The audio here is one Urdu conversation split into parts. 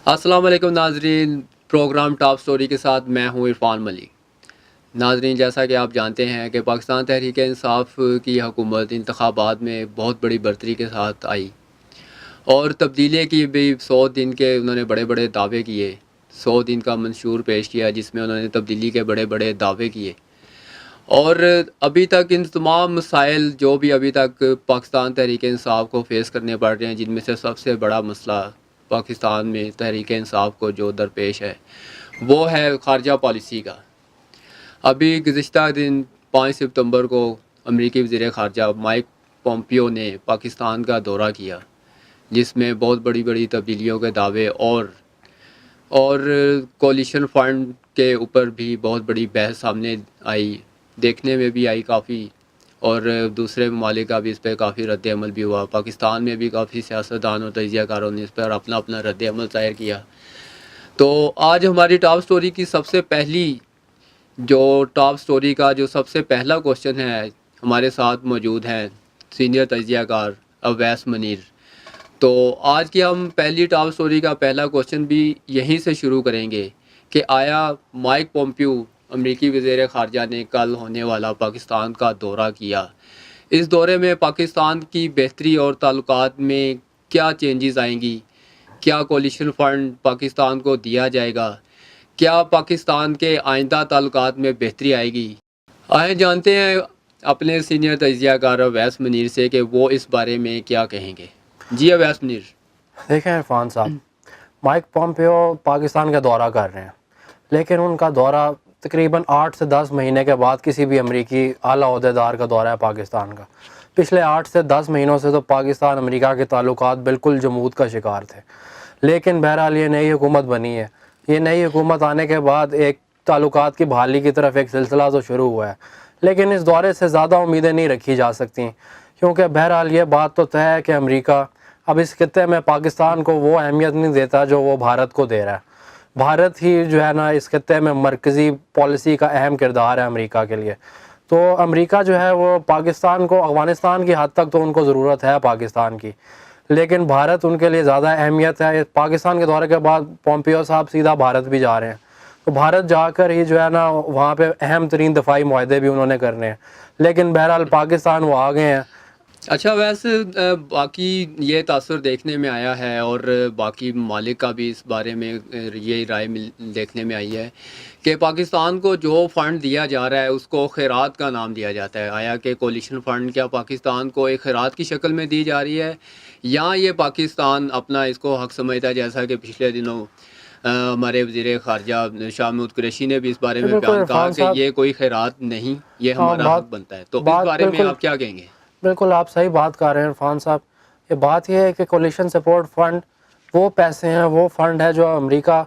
السلام علیکم ناظرین، پروگرام ٹاپ سٹوری کے ساتھ میں ہوں عرفان ملک۔ ناظرین، جیسا کہ آپ جانتے ہیں کہ پاکستان تحریک انصاف کی حکومت انتخابات میں بہت بڑی برتری کے ساتھ آئی اور تبدیلی کی بھی 100 دن کے انہوں نے بڑے بڑے دعوے کیے، 100 دن کا منشور پیش کیا جس میں انہوں نے تبدیلی کے بڑے بڑے دعوے کیے، اور ابھی تک ان تمام مسائل جو بھی ابھی تک پاکستان تحریک انصاف کو فیس کرنے پڑ رہے ہیں، جن میں سے سب سے بڑا مسئلہ پاکستان میں تحریک انصاف کو جو درپیش ہے وہ ہے خارجہ پالیسی کا۔ ابھی گزشتہ دن 5 ستمبر کو امریکی وزیر خارجہ مائک پومپیو نے پاکستان کا دورہ کیا، جس میں بہت بڑی بڑی تبدیلیوں کے دعوے اور کولیشن فنڈ کے اوپر بھی بہت بڑی بحث سامنے آئی، دیکھنے میں بھی آئی کافی، اور دوسرے ممالک کا بھی اس پہ کافی رد عمل بھی ہوا۔ پاکستان میں بھی کافی سیاستدان اور تجزیہ کاروں نے اس پر اپنا اپنا رد عمل ظاہر کیا۔ تو آج ہماری ٹاپ سٹوری کی سب سے پہلی ٹاپ سٹوری کا جو سب سے پہلا کوشچن ہے، ہمارے ساتھ موجود ہیں سینئر تجزیہ کار اویس منیر۔ تو آج کی ہم پہلی ٹاپ سٹوری کا پہلا کوشچن بھی یہیں سے شروع کریں گے کہ آیا مائک پومپیو امریکی وزیر خارجہ نے کل ہونے والا پاکستان کا دورہ کیا، اس دورے میں پاکستان کی بہتری اور تعلقات میں کیا چینجز آئیں گی؟ کیا کولیشن فنڈ پاکستان کو دیا جائے گا؟ کیا پاکستان کے آئندہ تعلقات میں بہتری آئے گی؟ آئیں جانتے ہیں اپنے سینئر تجزیہ کار اویس منیر سے کہ وہ اس بارے میں کیا کہیں گے۔ جی اویس منیر۔ دیکھیں عرفان صاحب، مائک پومپیو پاکستان کا دورہ کر رہے ہیں، لیکن ان کا دورہ تقریباً 8 سے 10 مہینے کے بعد کسی بھی امریکی اعلیٰ عہدیدار کا دورہ ہے پاکستان کا۔ پچھلے 8 سے 10 مہینوں سے تو پاکستان امریکہ کے تعلقات بالکل جمود کا شکار تھے، لیکن بہرحال یہ نئی حکومت بنی ہے۔ یہ نئی حکومت آنے کے بعد ایک تعلقات کی بحالی کی طرف ایک سلسلہ تو شروع ہوا ہے، لیکن اس دورے سے زیادہ امیدیں نہیں رکھی جا سکتی، کیونکہ بہرحال یہ بات تو طے ہے کہ امریکہ اب اس خطے میں پاکستان کو وہ اہمیت نہیں دیتا جو وہ بھارت کو دے رہا ہے۔ بھارت ہی جو ہے نا اس خطے میں مرکزی پالیسی کا اہم کردار ہے امریکہ کے لیے۔ تو امریکہ جو ہے وہ پاکستان کو، افغانستان کی حد تک تو ان کو ضرورت ہے پاکستان کی، لیکن بھارت ان کے لیے زیادہ اہمیت ہے۔ پاکستان کے دورے کے بعد پومپیو صاحب سیدھا بھارت بھی جا رہے ہیں، تو بھارت جا کر ہی جو ہے نا وہاں پہ اہم ترین دفاعی معاہدے بھی انہوں نے کرنے ہیں، لیکن بہرحال پاکستان وہ آ گئے ہیں۔ اچھا ویسے باقی یہ تاثر دیکھنے میں آیا ہے اور باقی ممالک کا بھی اس بارے میں یہ رائے دیکھنے میں آئی ہے کہ پاکستان کو جو فنڈ دیا جا رہا ہے اس کو خیرات کا نام دیا جاتا ہے۔ آیا کہ کولیشن فنڈ کیا پاکستان کو ایک خیرات کی شکل میں دی جا رہی ہے، یا یہ پاکستان اپنا اس کو حق سمجھتا ہے، جیسا کہ پچھلے دنوں ہمارے وزیر خارجہ شاہ محمود قریشی نے بھی اس بارے میں بالکل بیان کہا عرفان کہ صاحب، یہ کوئی خیرات نہیں، یہ ہمارا حق بنتا ہے۔ تو اس بارے میں آپ کیا کہیں گے؟ بالکل آپ صحیح بات کر رہے ہیں عرفان صاحب۔ یہ بات یہ ہے کہ کولیشن سپورٹ فنڈ وہ پیسے ہیں، وہ فنڈ ہے جو امریکہ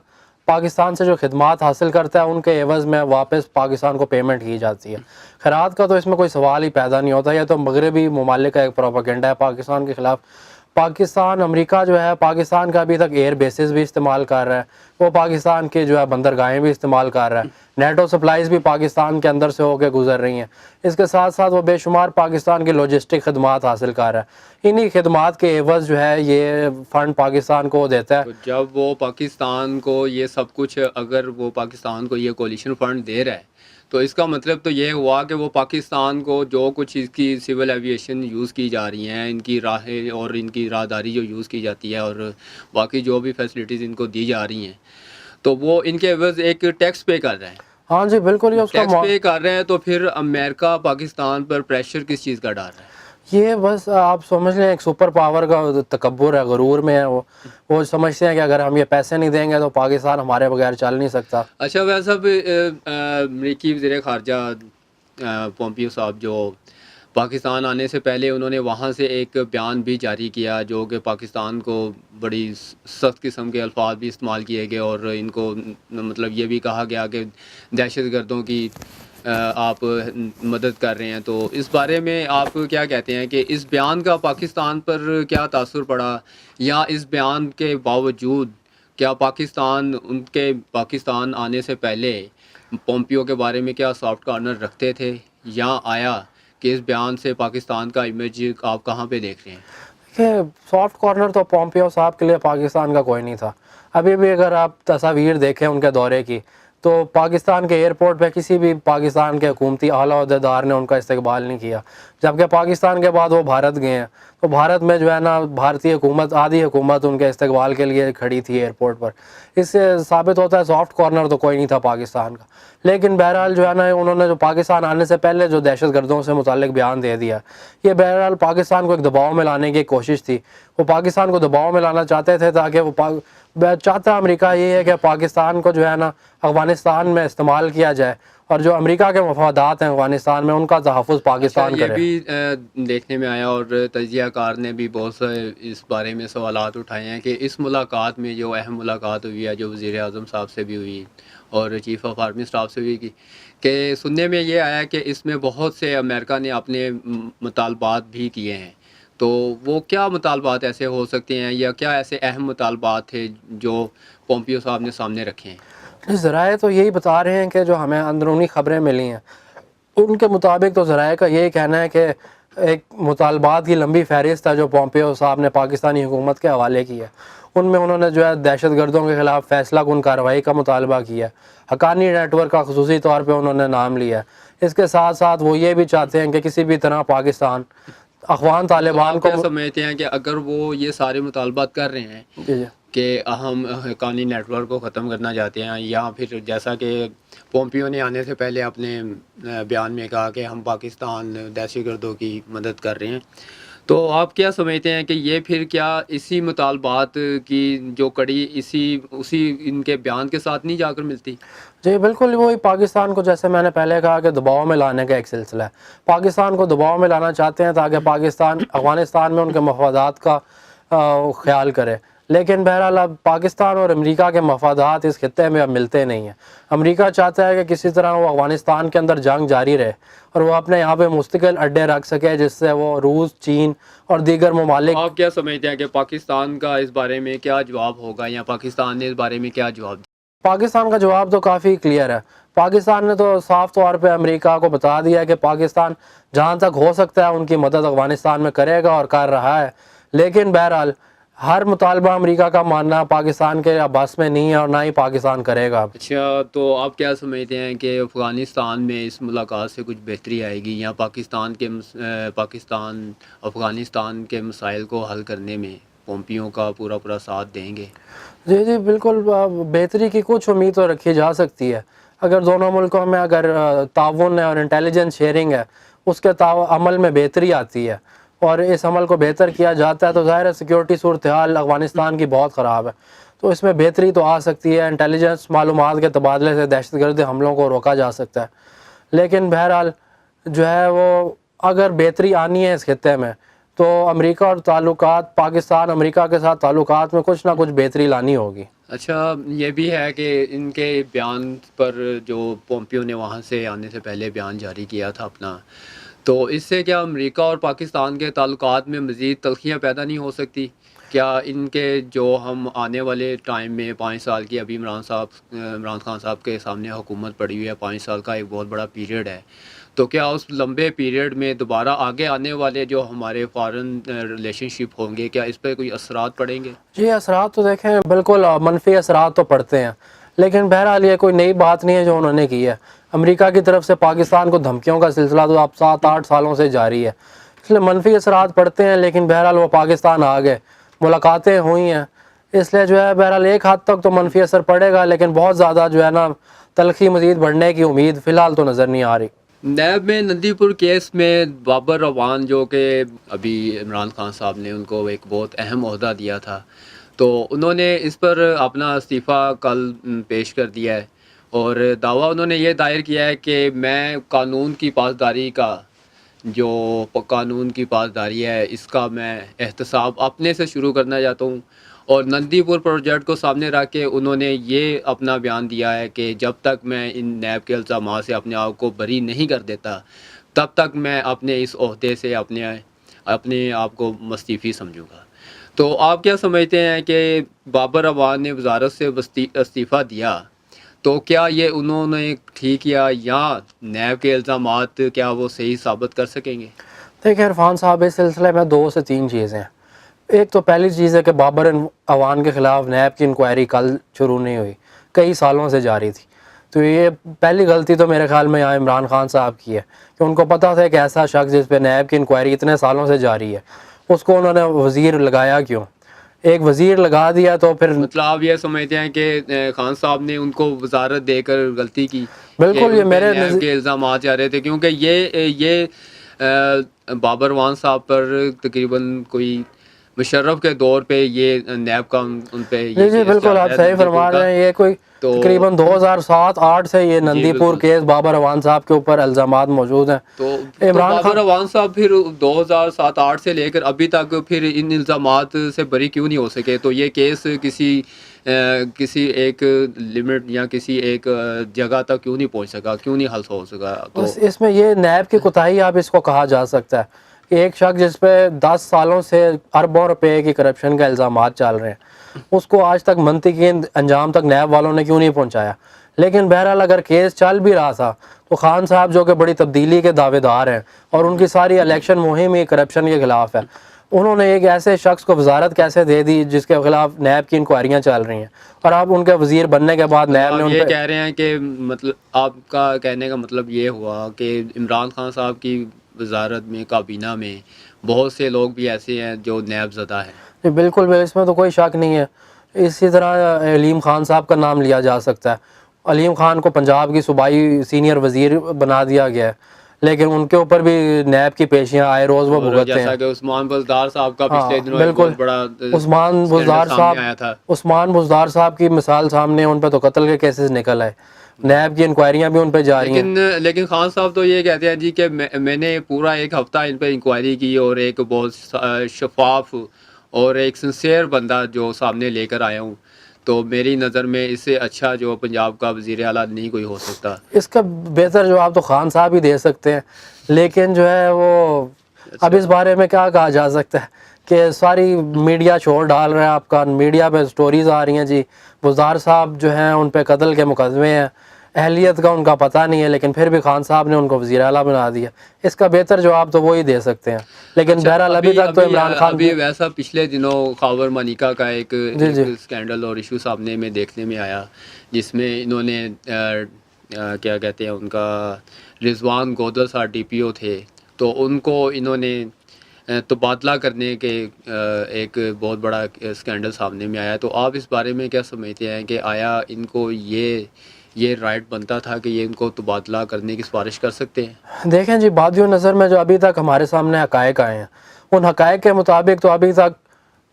پاکستان سے جو خدمات حاصل کرتا ہے ان کے عوض میں واپس پاکستان کو پیمنٹ کی جاتی ہے۔ خیرات کا تو اس میں کوئی سوال ہی پیدا نہیں ہوتا، یہ تو مغربی ممالک کا ایک پروپیگنڈا ہے پاکستان کے خلاف۔ پاکستان، امریکہ جو ہے پاکستان کا ابھی تک ایئر بیسز بھی استعمال کر رہا ہے، وہ پاکستان کے جو ہے بندرگاہیں بھی استعمال کر رہا ہے، نیٹو سپلائز بھی پاکستان کے اندر سے ہو کے گزر رہی ہیں۔ اس کے ساتھ ساتھ وہ بے شمار پاکستان کی لاجسٹک خدمات حاصل کر رہا ہے، انہی خدمات کے عوض جو ہے یہ فنڈ پاکستان کو دیتا ہے۔ تو جب وہ پاکستان کو یہ سب کچھ، اگر وہ پاکستان کو یہ کولیشن فنڈ دے رہا ہے تو اس کا مطلب تو یہ ہوا کہ وہ پاکستان کو جو کچھ اس کی سول ایویشن یوز کی جا رہی ہیں، ان کی راہیں اور ان کی راہداری جو یوز کی جاتی ہے اور باقی جو بھی فیسلٹیز ان کو دی جا رہی ہیں، تو وہ ان کے عوض ایک ٹیکس پے کر رہے ہیں۔ ہاں جی بالکل، یہ اس کا ٹیکس پے کر رہے ہیں، تو پھر امریکہ پاکستان پر پریشر کس چیز کا ڈال رہا ہے؟ یہ بس آپ سمجھ لیں ایک سپر پاور کا تکبر ہے، غرور میں ہے۔ وہ سمجھتے ہیں کہ اگر ہم یہ پیسے نہیں دیں گے تو پاکستان ہمارے بغیر چل نہیں سکتا۔ اچھا ویسا امریکی وزیر خارجہ پومپیو صاحب جو پاکستان آنے سے پہلے انہوں نے وہاں سے ایک بیان بھی جاری کیا جو کہ پاکستان کو بڑی سخت قسم کے الفاظ بھی استعمال کیے گئے، اور ان کو مطلب یہ بھی کہا گیا کہ دہشت گردوں کی آپ مدد کر رہے ہیں۔ تو اس بارے میں آپ کیا کہتے ہیں کہ اس بیان کا پاکستان پر کیا تاثر پڑا، یا اس بیان کے باوجود کیا پاکستان آنے سے پہلے پومپیو کے بارے میں کیا سافٹ کارنر رکھتے تھے، یا آیا کہ اس بیان سے پاکستان کا امیج آپ کہاں پہ دیکھ رہے ہیں؟ کہ سافٹ کارنر تو پومپیو صاحب کے لیے پاکستان کا کوئی نہیں تھا. ابھی بھی اگر آپ تصاویر دیکھیں ان کے دورے کی تو پاکستان کے ایئرپورٹ پہ کسی بھی پاکستان کے حکومتی اعلیٰ عہدیدار نے ان کا استقبال نہیں کیا. جبکہ پاکستان کے بعد وہ بھارت گئے ہیں تو بھارت میں جو ہے نا بھارتی حکومت آدھی حکومت ان کے استقبال کے لیے کھڑی تھی ایئرپورٹ پر. اس سے ثابت ہوتا ہے سافٹ کارنر تو کوئی نہیں تھا پاکستان کا. لیکن بہرحال جو ہے نا انہوں نے جو پاکستان آنے سے پہلے جو دہشت گردوں سے متعلق بیان دے دیا, یہ بہرحال پاکستان کو ایک دباؤ میں لانے کی کوشش تھی. وہ پاکستان کو دباؤ میں لانا چاہتے تھے تاکہ وہ چاہتا امریکہ یہ ہے کہ پاکستان کو جو ہے نا افغانستان میں استعمال کیا جائے اور جو امریکہ کے مفادات ہیں افغانستان میں ان کا تحفظ پاکستان یہ کرے. بھی دیکھنے میں آیا اور تجزیہ کار نے بھی بہت سے اس بارے میں سوالات اٹھائے ہیں کہ اس ملاقات میں جو اہم ملاقات ہوئی ہے جو وزیر اعظم صاحب سے بھی ہوئی اور چیف آف آرمی اسٹاف سے بھی کی, کہ سننے میں یہ آیا کہ اس میں بہت سے امریکہ نے اپنے مطالبات بھی کیے ہیں. تو وہ کیا مطالبات ایسے ہو سکتے ہیں یا کیا ایسے اہم مطالبات تھے جو پومپیو صاحب نے سامنے رکھے ہیں؟ ذرائع تو یہی بتا رہے ہیں کہ جو ہمیں اندرونی خبریں ملی ہیں ان کے مطابق تو ذرائع کا یہی کہنا ہے کہ ایک مطالبات کی لمبی فہرست ہے جو پومپیو صاحب نے پاکستانی حکومت کے حوالے کی ہے. ان میں انہوں نے جو ہے دہشت گردوں کے خلاف فیصلہ کن کارروائی کا مطالبہ کیا ہے. حقانی نیٹ ورک کا خصوصی طور پہ انہوں نے نام لیا ہے. اس کے ساتھ ساتھ وہ یہ بھی چاہتے ہیں کہ کسی بھی طرح پاکستان افغان طالبان کو سمجھتے ہیں کہ اگر وہ یہ سارے مطالبات کر رہے ہیں کہ ہم حقانی نیٹ ورک کو ختم کرنا چاہتے ہیں, یا پھر جیسا کہ پومپیو نے آنے سے پہلے اپنے بیان میں کہا کہ ہم پاکستان دہشت گردوں کی مدد کر رہے ہیں, تو آپ کیا سمجھتے ہیں کہ یہ پھر کیا اسی مطالبات کی جو کڑی اسی ان کے بیان کے ساتھ نہیں جا کر ملتی؟ جی بالکل, وہی پاکستان کو جیسے میں نے پہلے کہا کہ دباؤ میں لانے کا ایک سلسلہ ہے. پاکستان کو دباؤ میں لانا چاہتے ہیں تاکہ پاکستان افغانستان میں ان کے مفادات کا خیال کرے. لیکن بہرحال اب پاکستان اور امریکہ کے مفادات اس خطے میں اب ملتے نہیں ہیں. امریکہ چاہتا ہے کہ کسی طرح وہ افغانستان کے اندر جنگ جاری رہے اور وہ اپنے یہاں پہ مستقل اڈے رکھ سکے جس سے وہ روس, چین اور دیگر ممالک. آپ کیا سمجھتے ہیں کہ پاکستان کا اس بارے میں کیا جواب ہوگا یا پاکستان نے اس بارے میں کیا جواب دیا؟ پاکستان کا جواب تو کافی کلیئر ہے. پاکستان نے تو صاف طور پہ امریکہ کو بتا دیا کہ پاکستان جہاں تک ہو سکتا ہے ان کی مدد افغانستان میں کرے گا اور کر رہا ہے. لیکن بہرحال ہر مطالبہ امریکہ کا ماننا پاکستان کے بس میں نہیں ہے اور نہ ہی پاکستان کرے گا. اچھا, تو آپ کیا سمجھتے ہیں کہ افغانستان میں اس ملاقات سے کچھ بہتری آئے گی یا پاکستان افغانستان کے مسائل کو حل کرنے میں پومپیو کا پورا ساتھ دیں گے؟ جی بالکل, بہتری کی کچھ امید تو رکھی جا سکتی ہے. اگر دونوں ملکوں میں اگر تعاون ہے اور انٹیلیجنس شیئرنگ ہے اس کے عمل میں بہتری آتی ہے اور اس عمل کو بہتر کیا جاتا ہے تو ظاہر ہے سیکیورٹی صورتحال افغانستان کی بہت خراب ہے, تو اس میں بہتری تو آ سکتی ہے. انٹیلیجنس معلومات کے تبادلے سے دہشت گرد حملوں کو روکا جا سکتا ہے. لیکن بہرحال جو ہے وہ اگر بہتری آنی ہے اس خطے میں تو امریکہ اور تعلقات پاکستان امریکہ کے ساتھ تعلقات میں کچھ نہ کچھ بہتری لانی ہوگی. اچھا, یہ بھی ہے کہ ان کے بیان پر جو پومپیو نے وہاں سے آنے سے پہلے بیان جاری کیا تھا اپنا, تو اس سے کیا امریکہ اور پاکستان کے تعلقات میں مزید تلخیاں پیدا نہیں ہو سکتی؟ کیا ان کے جو ہم آنے والے ٹائم میں 5 سال کی ابھی عمران خان صاحب کے سامنے حکومت پڑی ہوئی ہے, 5 سال کا ایک بہت بڑا پیریڈ ہے, تو کیا اس لمبے پیریڈ میں دوبارہ آگے آنے والے جو ہمارے فارن ریلیشن شپ ہوں گے کیا اس پہ کوئی اثرات پڑیں گے؟ جی اثرات تو دیکھیں بالکل منفی اثرات تو پڑتے ہیں, لیکن بہرحال یہ کوئی نئی بات نہیں ہے جو انہوں نے کی ہے. امریکہ کی طرف سے پاکستان کو دھمکیوں کا سلسلہ تو اب 7-8 سالوں سے جاری ہے, اس لیے منفی اثرات پڑتے ہیں. لیکن بہرحال وہ پاکستان آ گئے, ملاقاتیں ہوئی ہیں, اس لیے جو ہے بہرحال ایک حد تک تو منفی اثر پڑے گا, لیکن بہت زیادہ جو ہے نا تلخی مزید بڑھنے کی امید فی الحال تو نظر نہیں آ رہی. نیب میں نندی پور کیس میں بابر روان جو کہ ابھی عمران خان صاحب نے ان کو ایک بہت اہم عہدہ دیا تھا, تو انہوں نے اس پر اپنا استعفیٰ کل پیش کر دیا ہے اور دعویٰ انہوں نے یہ دائر کیا ہے کہ میں قانون کی پاسداری ہے اس کا میں احتساب اپنے سے شروع کرنا چاہتا ہوں. اور نندی پور پروجیکٹ کو سامنے رکھ کے انہوں نے یہ اپنا بیان دیا ہے کہ جب تک میں ان نیب کے الزامات سے اپنے آپ کو بری نہیں کر دیتا تب تک میں اپنے اس عہدے سے اپنے آپ کو مستعفی سمجھوں گا. تو آپ کیا سمجھتے ہیں کہ بابر روان نے وزارت سے استعفیٰ دیا تو کیا یہ انہوں نے ٹھیک کیا یا نیب کے الزامات کیا وہ صحیح ثابت کر سکیں گے؟ دیکھیں عرفان صاحب, اس سلسلے میں 2 سے 3 چیزیں ہیں. ایک تو پہلی چیز ہے کہ بابر اعوان کے خلاف نیب کی انکوائری کل شروع نہیں ہوئی، کئی سالوں سے جاری تھی. تو یہ پہلی غلطی تو میرے خیال میں یہاں عمران خان صاحب کی ہے کہ ان کو پتہ تھا کہ ایسا شخص جس پہ نیب کی انکوائری اتنے سالوں سے جاری ہے، اس کو انہوں نے وزیر لگایا کیوں؟ ایک وزیر لگا دیا تو پھر مطلب آپ یہ سمجھتے ہیں کہ خان صاحب نے ان کو وزارت دے کر غلطی کی؟ بالکل، یہ ان پہ میرے نیب کے الزامات جا رہے تھے، کیونکہ یہ بابر وان صاحب پر تقریباً کوئی مشرف کے دور پہ یہ نیب کا ان پہ جی جی بالکل آپ صحیح فرما رہے ہیں. یہ کوئی تو تقریباً 2007-8 سے یہ نندی پور کیس بابر اعوان صاحب کے اوپر الزامات موجود ہیں. تو عمران بابر اعوان صاحب پھر 2007-8 سے لے کر ابھی تک پھر ان الزامات سے بری کیوں نہیں ہو سکے؟ تو یہ کیس کسی ایک لمٹ یا کسی ایک جگہ تک کیوں نہیں پہنچ سکا، کیوں نہیں حل ہو سکا؟ تو بس اس میں یہ نیب کی کوتاہی آپ اس کو کہا جا سکتا ہے کہ ایک شخص جس پہ 10 سالوں سے اربوں روپے کی کرپشن کے الزامات چل رہے ہیں، اس کو آج تک منطقی انجام تک نیب والوں نے کیوں نہیں پہنچایا؟ لیکن بہرحال اگر کیس چل بھی رہا تھا تو خان صاحب جو کہ بڑی تبدیلی کے دعوے دار ہیں اور ان کی ساری الیکشن مہم ہی کرپشن کے خلاف ہے، انہوں نے ایک ایسے شخص کو وزارت کیسے دے دی جس کے خلاف نیب کی انکوائریاں چل رہی ہیں، اور آپ ان کے وزیر بننے کے بعد نیب نے آپ ان یہ پہ... کہہ رہے ہیں کہ مطلب آپ کا کہنے کا مطلب یہ ہوا کہ عمران خان صاحب کی وزارت میں، کابینہ میں بہت سے لوگ بھی ایسے ہیں جو نیب زدہ ہیں؟ بالکل، اس میں تو کوئی شک نہیں ہے. اسی طرح علیم خان صاحب کا نام لیا جا سکتا ہے. علیم خان کو پنجاب کی صوبائی سینئر وزیر بنا دیا گیا ہے، لیکن ان کے اوپر بھی نیب کی پیشیاں آئے روز وہ اور بھگتتے ہیں. جیسا کہ عثمان بزدار صاحب کا پچھلے دنوں ایک بالکل، بہت بڑا عثمان اسکینڈل بزدار سامنے آیا تھا. عثمان بزدار صاحب کی مثال سامنے، ان پہ تو قتل کے کیسز نکل آئے، نیب کی انکوائریاں بھی ان پہ جاری ہیں. لیکن خان صاحب تو یہ کہتے ہیں جی کہ میں نے پورا ایک ہفتہ ان پہ انکوائری کی اور ایک بہت شفاف اور ایک سنسیئر بندہ جو سامنے لے کر آیا ہوں، تو میری نظر میں اس سے اچھا جو پنجاب کا وزیر اعلیٰ نہیں کوئی ہو سکتا. اس کا بہتر جواب تو خان صاحب ہی دے سکتے ہیں، لیکن جو ہے وہ اب اس بارے میں کیا کہا جا سکتا ہے کہ ساری میڈیا شور ڈال رہا ہے. آپ کا میڈیا پہ سٹوریز آ رہی ہیں جی بزدار صاحب جو ہیں ان پہ قتل کے مقدمے ہیں، اہلیت کا ان کا پتہ نہیں ہے، لیکن پھر بھی خان صاحب نے ان کو وزیر اعلیٰ بنا دیا. اس کا بہتر جواب تو وہی دے سکتے ہیں. لیکن بہرحال ابھی تک تو عمران خان ابھی ویسا پچھلے دنوں خاور مانیکا کا ایک جی جی اسکینڈل اور ایشو سامنے میں دیکھنے میں آیا، جس میں انہوں نے کیا کہتے ہیں ان کا رضوان گودل صاحب ڈی پی او تھے، تو ان کو انہوں نے تبادلہ کرنے کے ایک بہت بڑا اسکینڈل سامنے میں آیا. تو آپ اس بارے میں کیا سمجھتے ہیں کہ آیا ان کو یہ رائٹ بنتا تھا کہ یہ ان کو تبادلہ کرنے کی سفارش کر سکتے ہیں؟ دیکھیں جی، بادیوں نظر میں جو ابھی تک ہمارے سامنے حقائق آئے ہیں، ان حقائق کے مطابق تو ابھی تک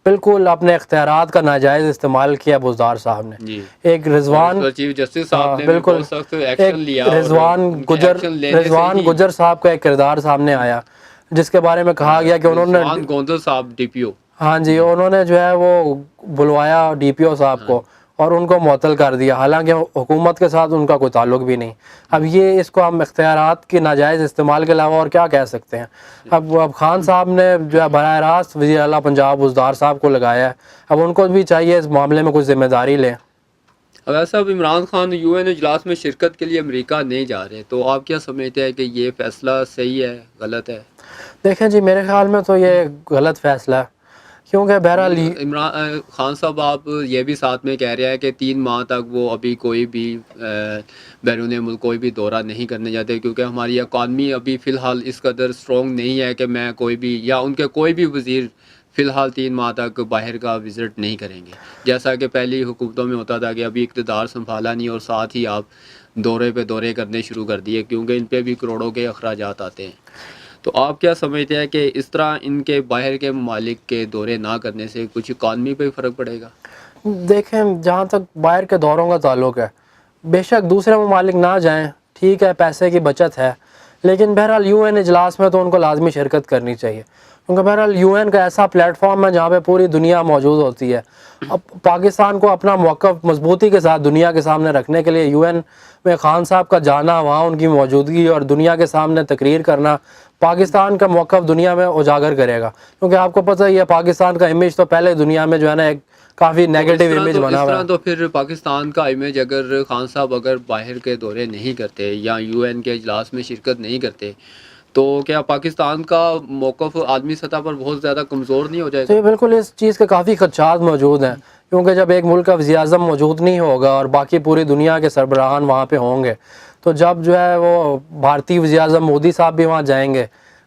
بالکل اپنے اختیارات کا ناجائز استعمال کیا بزدار صاحب نے. جی، ایک رضوان چیف جسٹس صاحب نے بالکل بہت سخت ایکشن لیا، اور رضوان گجر صاحب کا ایک کردار سامنے آیا جس کے بارے میں کہا گیا کہ انہوں نے رضوان گوندل صاحب ڈی پی او، ہاں جی، انہوں نے جو ہے وہ بلوایا ڈی پی او صاحب کو اور ان کو معطل کر دیا، حالانکہ حکومت کے ساتھ ان کا کوئی تعلق بھی نہیں. اب یہ اس کو ہم اختیارات کی ناجائز استعمال کے علاوہ اور کیا کہہ سکتے ہیں؟ اب خان صاحب نے جو ہے براہ راست وزیر اعلیٰ پنجاب بزدار صاحب کو لگایا ہے، اب ان کو بھی چاہیے اس معاملے میں کچھ ذمہ داری لیں. ویسے اب عمران خان یو این اجلاس میں شرکت کے لیے امریکہ نہیں جا رہے، تو آپ کیا سمجھتے ہیں کہ یہ فیصلہ صحیح ہے، غلط ہے؟ دیکھیں جی، میرے خیال میں تو یہ غلط فیصلہ ہے، کیونکہ بہرحال عمران خان صاحب آپ یہ بھی ساتھ میں کہہ رہے ہیں کہ 3 ماہ تک وہ ابھی کوئی بھی بیرون ملک کوئی بھی دورہ نہیں کرنے جاتے، کیونکہ ہماری اکانومی ابھی فی الحال اس قدر اسٹرانگ نہیں ہے کہ میں کوئی بھی یا ان کے کوئی بھی وزیر فی الحال 3 ماہ تک باہر کا وزٹ نہیں کریں گے، جیسا کہ پہلی حکومتوں میں ہوتا تھا کہ ابھی اقتدار سنبھالا نہیں اور ساتھ ہی آپ دورے پہ دورے کرنے شروع کر دیے، کیونکہ ان پہ بھی کروڑوں کے اخراجات آتے ہیں. تو آپ کیا سمجھتے ہیں کہ اس طرح ان کے باہر کے ممالک کے دورے نہ کرنے سے کچھ اکانومی پہ فرق پڑے گا؟ دیکھیں، جہاں تک باہر کے دوروں کا تعلق ہے، بے شک دوسرے ممالک نہ جائیں، ٹھیک ہے، پیسے کی بچت ہے، لیکن بہرحال یو این اجلاس میں تو ان کو لازمی شرکت کرنی چاہیے، کیونکہ بہرحال یو این کا ایسا پلیٹ فارم ہے جہاں پہ پوری دنیا موجود ہوتی ہے. اب پاکستان کو اپنا موقف مضبوطی کے ساتھ دنیا کے سامنے رکھنے کے لیے یو این میں خان صاحب کا جانا، وہاں ان کی موجودگی اور دنیا کے سامنے تقریر کرنا پاکستان کا موقف دنیا میں اجاگر کرے گا. کیونکہ آپ کو پتہ ہی ہے پاکستان کا امیج تو پہلے دنیا میں جو ہے نا ایک کافی نیگیٹو امیج بنا ہوا ہے. اس طرح تو پھر پاکستان کا امیج اگر خان صاحب اگر باہر کے دورے نہیں کرتے یا یو این کے اجلاس میں شرکت نہیں کرتے، تو کیا پاکستان کا موقف عالمی سطح پر بہت زیادہ کمزور نہیں ہو جائے تو گا؟ یہ بالکل اس چیز کے کافی خدشات موجود ہیں، کیونکہ جب ایک ملک کا وزیر اعظم موجود نہیں ہوگا اور باقی پوری دنیا کے سربراہان وہاں پہ ہوں گے، تو جب جو ہے وہ بھارتی وزیر اعظم مودی صاحب بھی وہاں جائیں گے،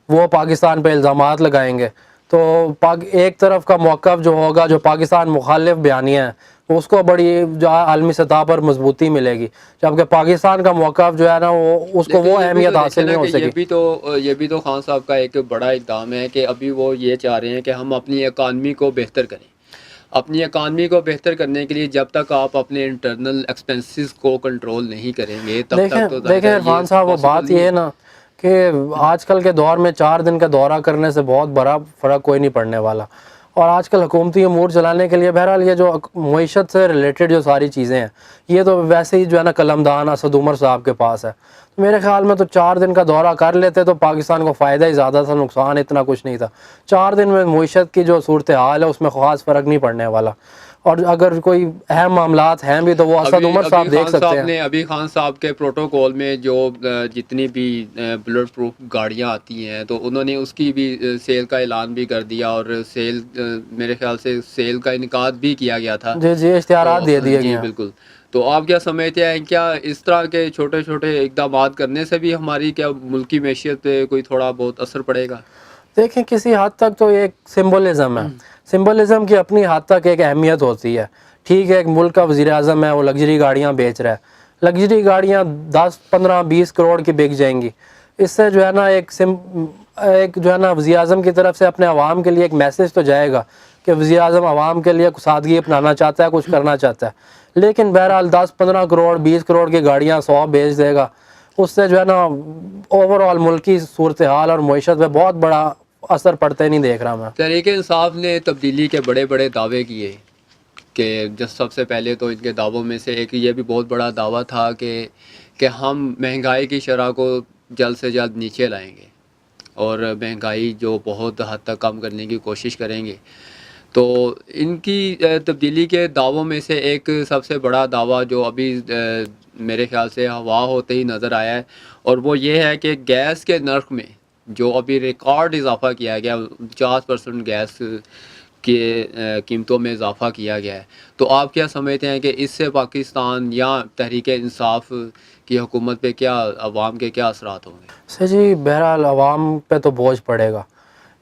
وہ پاکستان پہ الزامات لگائیں گے، تو ایک طرف کا موقف جو ہوگا، جو پاکستان مخالف بیانیہ ہے، اس کو بڑی جو عالمی سطح پر مضبوطی ملے گی، جبکہ پاکستان کا موقف جو ہے نا وہ اس کو وہ اہمیت حاصل نہیں ہو سکے۔ یہ بھی تو خان صاحب کا ایک بڑا اقدام ہے کہ ابھی وہ یہ چاہ رہے ہیں کہ ہم اپنی اکانومی کو بہتر کریں۔ اپنی اکانومی کو بہتر کرنے کے لیے جب تک آپ اپنے انٹرنل ایکسپنسز کو کنٹرول نہیں کریں گے تب تک تو دیکھیں عرفان صاحب، وہ بات یہ ہے نا کہ آج کل کے دور میں 4 دن کا دورہ کرنے سے بہت بڑا فرق کوئی نہیں پڑنے والا، اور آج کل حکومتی امور چلانے کے لیے بہرحال یہ جو معیشت سے ریلیٹڈ جو ساری چیزیں ہیں، یہ تو ویسے ہی جو ہے نا قلمدان اسد عمر صاحب کے پاس ہے، تو میرے خیال میں تو 4 دن کا دورہ کر لیتے تو پاکستان کو فائدہ ہی زیادہ تھا، نقصان اتنا کچھ نہیں تھا۔ 4 دن میں معیشت کی جو صورتحال ہے اس میں خاص فرق نہیں پڑنے والا، اور اگر کوئی اہم معاملات ہیں بھی تو وہ اسد عمر صاحب دیکھ سکتے ہیں۔ ابھی خان صاحب کے پروٹوکول میں جو جتنی بھی بلٹ پروف گاڑیاں آتی ہیں تو انہوں نے اس کی بھی سیل کا اعلان بھی کر دیا، اور سیل میرے خیال سے سیل کا انعقاد بھی کیا گیا تھا۔ جی اشتہارات دے دیے گئے جی ہیں۔ بالکل۔ تو آپ کیا سمجھتے ہیں، کیا اس طرح کے چھوٹے چھوٹے اقدامات کرنے سے بھی ہماری کیا ملکی معیشت پہ کوئی تھوڑا بہت اثر پڑے گا؟ دیکھیں کسی حد تک تو ایک سمبولزم ہے، سمبولزم کی اپنی حد تک ایک اہمیت ہوتی ہے۔ ٹھیک ہے، ایک ملک کا وزیر اعظم ہے، وہ لگژری گاڑیاں بیچ رہا ہے، لگژری گاڑیاں 10 15 20 کروڑ کی بک جائیں گی، اس سے جو ہے نا ایک جو ہے نا وزیر اعظم کی طرف سے اپنے عوام کے لیے ایک میسج تو جائے گا کہ وزیر اعظم عوام کے لیے سادگی اپنانا چاہتا ہے، کچھ کرنا چاہتا ہے، لیکن بہرحال 10 15 کروڑ 20 کروڑ کی گاڑیاں 100 بیچ دے گا، اس سے جو ہے نا اوور آل ملکی صورتحال اور معیشت پہ بہت بڑا اثر پڑتا ہی نہیں دیکھ رہا میں۔ تحریک انصاف نے تبدیلی کے بڑے بڑے دعوے کیے کہ سب سے پہلے تو ان کے دعووں میں سے ایک یہ بھی بہت بڑا دعویٰ تھا کہ ہم مہنگائی کی شرح کو جلد سے جلد نیچے لائیں گے اور مہنگائی جو بہت حد تک کم کرنے کی کوشش کریں گے۔ تو ان کی تبدیلی کے دعووں میں سے ایک سب سے بڑا دعویٰ جو ابھی میرے خیال سے ہوا ہوتے ہی نظر آیا ہے، اور وہ یہ ہے کہ گیس کے نرخ میں جو ابھی ریکارڈ اضافہ کیا گیا، 50% گیس کے قیمتوں میں اضافہ کیا گیا ہے۔ تو آپ کیا سمجھتے ہیں کہ اس سے پاکستان یا تحریک انصاف کی حکومت پہ کیا، عوام کے کیا اثرات ہوں گے؟ جی بہرحال عوام پہ تو بوجھ پڑے گا،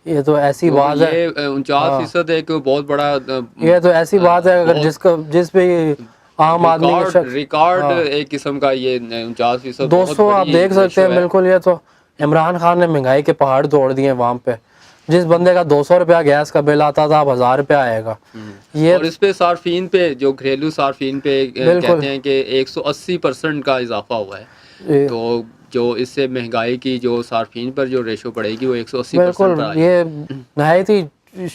یہ تو ایسی بات ہے، یہ 49% ایک بہت بڑا یہ تو ایسی بات ہے اگر جس پہ عام آدمی ریکارڈ ایک قسم کا یہ 49% 200 آپ دیکھ سکتے ہیں، بالکل۔ یہ تو عمران خان نے مہنگائی کے پہاڑ توڑ دیے وہاں پہ، جس بندے کا 200 روپیہ گیس کا بل آتا تھا اب 1000 روپیہ آئے گا۔ اور اس پہ صارفین پہ، جو گھریلو صارفین پہ کہتے ہیں کہ 180% کا اضافہ ہوا ہے، تو جو اس سے مہنگائی کی جو صارفین پر جو ریشو پڑے گی وہ 180% پر آئی۔ یہ نہایت ہی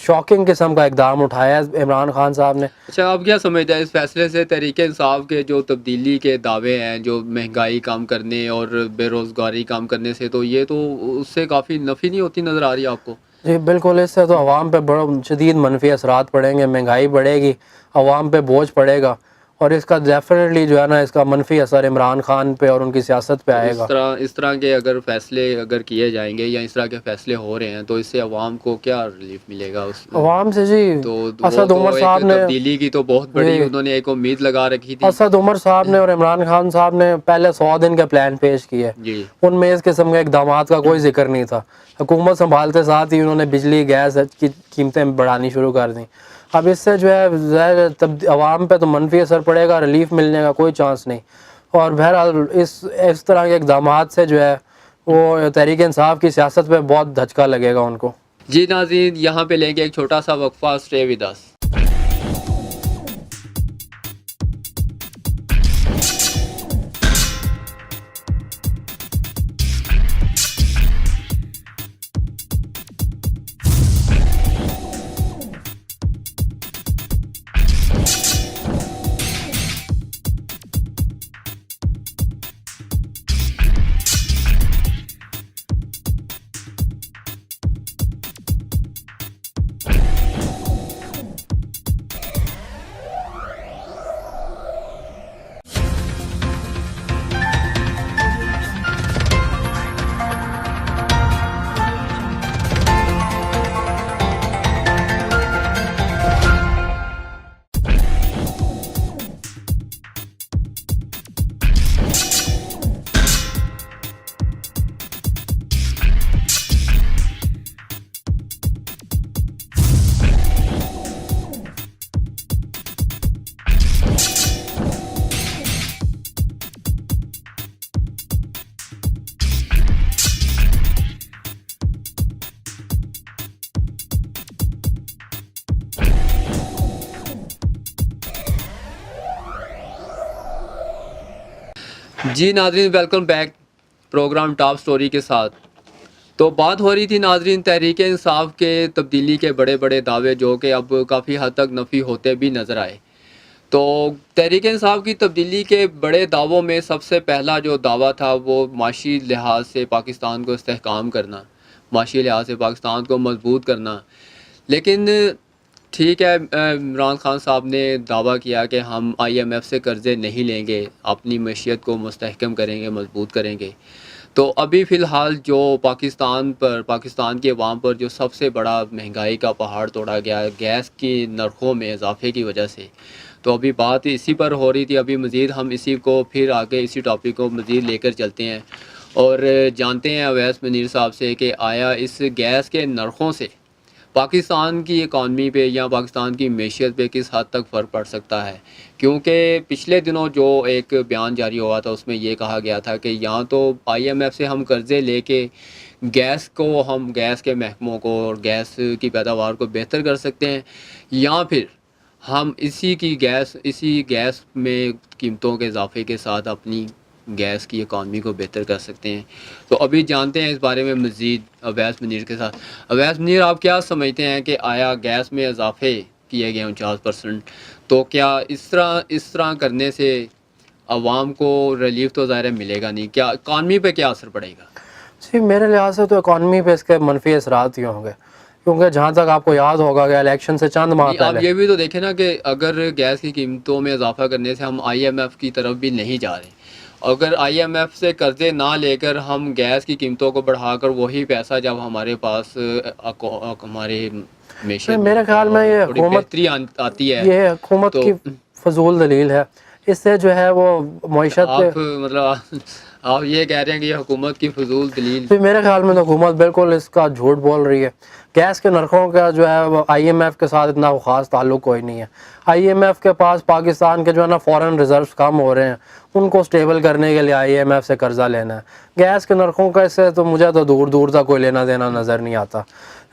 شاکنگ قسم کا اقدام اٹھایا ہے عمران خان صاحب نے۔ اچھا، آپ کیا سمجھتے ہیں اس فیصلے سے تحریک انصاف کے جو تبدیلی کے دعوے ہیں، جو مہنگائی کم کرنے اور بے روزگاری کم کرنے سے، تو یہ تو اس سے کافی نفی نہیں ہوتی نظر آ رہی ہے آپ کو؟ جی بالکل، اس سے تو عوام پہ بڑا شدید منفی اثرات پڑیں گے، مہنگائی بڑھے گی، عوام پہ بوجھ پڑے گا، اور اس کا ڈیفینیٹلی جو ہے نا اس کا منفی اثر عمران خان پہ اور ان کی سیاست پہ آئے گا۔ اس طرح کے اگر فیصلے اگر کیے جائیں گے یا اس طرح کے فیصلے ہو رہے ہیں تو اس سے عوام کو کیا ریلیف ملے گا؟ عوام سے جی تو اسد عمر صاحب نے تبدیلی کی تو بہت بڑی انہوں نے ایک امید لگا رکھی تھی۔ اسد عمر صاحب نے اور عمران خان صاحب نے پہلے 100 دن کے پلان پیش کیے، ان میں اس قسم کے اقدامات کا کوئی ذکر نہیں تھا۔ حکومت سنبھالتے ساتھ ہی انہوں نے بجلی گیس کی قیمتیں بڑھانی شروع کر دیں۔ اب اس سے جو ہے عوام پہ تو منفی اثر پڑے گا، ریلیف ملنے کا کوئی چانس نہیں، اور بہرحال اس طرح کے اقدامات سے جو ہے وہ تحریک انصاف کی سیاست پہ بہت دھچکا لگے گا ان کو۔ جی ناظرین، یہاں پہ لیں گے ایک چھوٹا سا وقفہ، اسٹے ود اس۔ جی ناظرین، welcome back program top story کے ساتھ. تو بات ہو رہی تھی ناظرین تحریک انصاف کے تبدیلی کے بڑے بڑے دعوے جو کہ اب کافی حد تک نفی ہوتے بھی نظر آئے. تو تحریک انصاف کی تبدیلی کے بڑے دعووں میں سب سے پہلا جو دعویٰ تھا وہ معاشی لحاظ سے پاکستان کو استحکام کرنا، معاشی لحاظ سے پاکستان کو مضبوط کرنا. لیکن ٹھیک ہے، عمران خان صاحب نے دعویٰ کیا کہ ہم IMF سے قرضے نہیں لیں گے، اپنی معیشت کو مستحکم کریں گے، مضبوط کریں گے. تو ابھی فی الحال جو پاکستان کی عوام پر جو سب سے بڑا مہنگائی کا پہاڑ توڑا گیا ہے گیس کی نرخوں میں اضافے کی وجہ سے، تو ابھی بات اسی پر ہو رہی تھی. ابھی مزید ہم اسی کو پھر آگے اسی ٹاپک کو مزید لے کر چلتے ہیں اور جانتے ہیں اویس منیر صاحب سے کہ آیا اس گیس کے نرخوں سے پاکستان کی اکانومی پہ یا پاکستان کی معیشت پہ کس حد تک فرق پڑ سکتا ہے. کیونکہ پچھلے دنوں جو ایک بیان جاری ہوا تھا اس میں یہ کہا گیا تھا کہ یہاں تو IMF سے ہم قرضے لے کے گیس کے محکموں کو اور گیس کی پیداوار کو بہتر کر سکتے ہیں، یا پھر ہم اسی گیس میں قیمتوں کے اضافے کے ساتھ اپنی گیس کی اکانومی کو بہتر کر سکتے ہیں. تو ابھی جانتے ہیں اس بارے میں مزید اویس منیر کے ساتھ. اویس منیر، آپ کیا سمجھتے ہیں کہ آیا گیس میں اضافے کیے گئے 49%، تو کیا اس طرح کرنے سے عوام کو ریلیف تو ظاہر ملے گا نہیں، کیا اکانومی پہ کیا اثر پڑے گا؟ جی میرے لحاظ سے تو اکانومی پہ اس کے منفی اثرات ہی ہوں گے، کیونکہ جہاں تک آپ کو یاد ہوگا کہ الیکشن سے چند ماہ آپ پہلے یہ بھی تو دیکھیں نا کہ اگر گیس کی قیمتوں میں اضافہ کرنے سے ہم IMF کی طرف بھی نہیں جا رہے، اگر IMF سے قرضے نہ لے کر ہم گیس کی قیمتوں کو بڑھا کر وہی پیسہ جب ہمارے پاس ہمارے معیشت میں میرے خیال میں یہ تھوڑی حکومت بہتری آتی ہے یہ حکومت تو کی فضول دلیل ہے. اس سے جو ہے وہ معیشت پہ آپ یہ کہہ رہے ہیں کہ یہ حکومت کی فضول دلیل؟ میرے خیال میں تو حکومت بالکل اس کا جھوٹ بول رہی ہے. گیس کے نرخوں کا جو ہے وہ IMF کے ساتھ اتنا خاص تعلق کوئی نہیں ہے. IMF کے پاس پاکستان کے جو ہے نا فورن ریزروز کم ہو رہے ہیں، ان کو سٹیبل کرنے کے لیے IMF سے قرضہ لینا ہے. گیس کے نرخوں کا اس سے تو مجھے تو دور دور تک کوئی لینا دینا نظر نہیں آتا.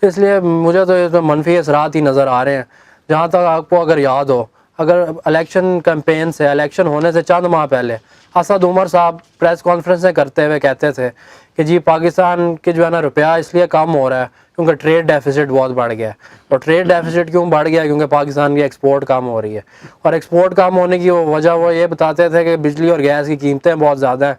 اس لیے مجھے تو اس میں منفی اثرات ہی نظر آ رہے ہیں. جہاں تک آپ کو اگر یاد ہو، اگر الیکشن کیمپین سے الیکشن ہونے سے چند ماہ پہلے اسد عمر صاحب پریس کانفرنسیں کرتے ہوئے کہتے تھے کہ جی پاکستان کے جو ہے نا روپیہ اس لیے کم ہو رہا ہے کیونکہ ٹریڈ ڈیفیسٹ بہت بڑھ گیا ہے. اور ٹریڈ ڈیفیسٹ کیوں بڑھ گیا؟ کیونکہ پاکستان کی ایکسپورٹ کم ہو رہی ہے. اور ایکسپورٹ کم ہونے کی وجہ وہ یہ بتاتے تھے کہ بجلی اور گیس کی قیمتیں بہت زیادہ ہیں،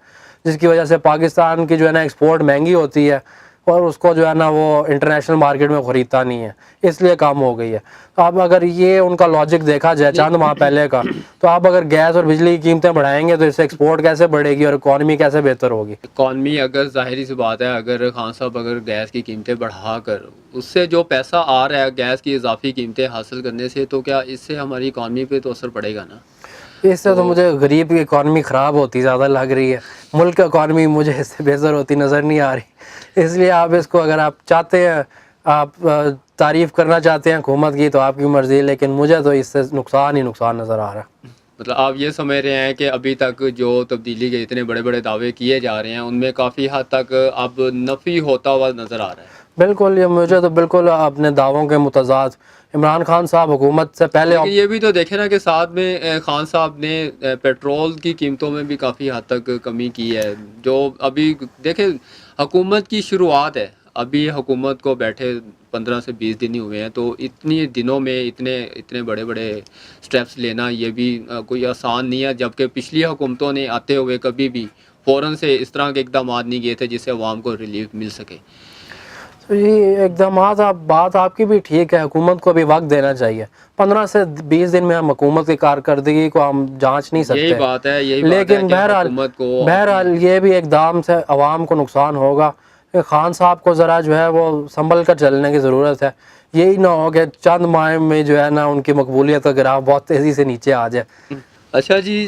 جس کی وجہ سے پاکستان کی جو ہے نا ایکسپورٹ مہنگی ہوتی ہے اور اس کو جو ہے نا وہ انٹرنیشنل مارکیٹ میں خریدتا نہیں ہے، اس لیے کم ہو گئی ہے. تو اب اگر یہ ان کا لاجک دیکھا جائے چند ماہ پہلے کا، تو آپ اگر گیس اور بجلی کی قیمتیں بڑھائیں گے تو اس سے ایکسپورٹ کیسے بڑھے گی اور اکانومی کیسے بہتر ہوگی؟ اکانومی اگر ظاہری سی بات ہے، اگر خان صاحب اگر گیس کی قیمتیں بڑھا کر اس سے جو پیسہ آ رہا ہے گیس کی اضافی قیمتیں حاصل کرنے سے، تو کیا اس سے ہماری اکانومی پہ تو اثر پڑے گا نا؟ اس سے تو مجھے غریب کی اکانومی خراب ہوتی زیادہ لگ رہی ہے. ملک کی اکانومی مجھے اس سے بہتر ہوتی نظر نہیں آ رہی. اس لیے آپ اس کو اگر آپ چاہتے ہیں، آپ تعریف کرنا چاہتے ہیں حکومت کی، تو آپ کی مرضی، لیکن مجھے تو اس سے نقصان ہی نقصان نظر آ رہا ہے. مطلب آپ یہ سمجھ رہے ہیں کہ ابھی تک جو تبدیلی کے اتنے بڑے بڑے دعوے کیے جا رہے ہیں ان میں کافی حد تک اب نفی ہوتا ہوا نظر آ رہا ہے؟ بالکل، یہ مجھے تو بالکل اپنے دعووں کے متضاد. عمران خان صاحب حکومت سے پہلے لیکن یہ بھی تو دیکھیں نا کہ ساتھ میں خان صاحب نے پیٹرول کی قیمتوں میں بھی کافی حد تک کمی کی ہے. جو ابھی دیکھیں حکومت کی شروعات ہے، ابھی حکومت کو بیٹھے 15 سے 20 دن ہی ہوئے ہیں، تو اتنی دنوں میں اتنے بڑے بڑے سٹیپس لینا یہ بھی کوئی آسان نہیں ہے. جبکہ پچھلی حکومتوں نے آتے ہوئے کبھی بھی فوراً سے اس طرح کے اقدامات نہیں کیے تھے جس سے عوام کو ریلیف مل سکے. تو یہ اقدامات بات آپ کی بھی ٹھیک ہے، حکومت کو بھی وقت دینا چاہیے. 15 سے 20 دن میں ہم حکومت کی کارکردگی کو ہم جانچ نہیں یہی سکتے. بات ہے لیکن کہ حکومت کو بہرحال یہ بھی اقدام سے عوام کو نقصان ہوگا. خان صاحب کو ذرا جو ہے وہ سنبھل کر چلنے کی ضرورت ہے. یہی نہ ہو کہ چند ماہ میں جو ہے نا ان کی مقبولیت کا گراف بہت تیزی سے نیچے آ جائے. اچھا جی،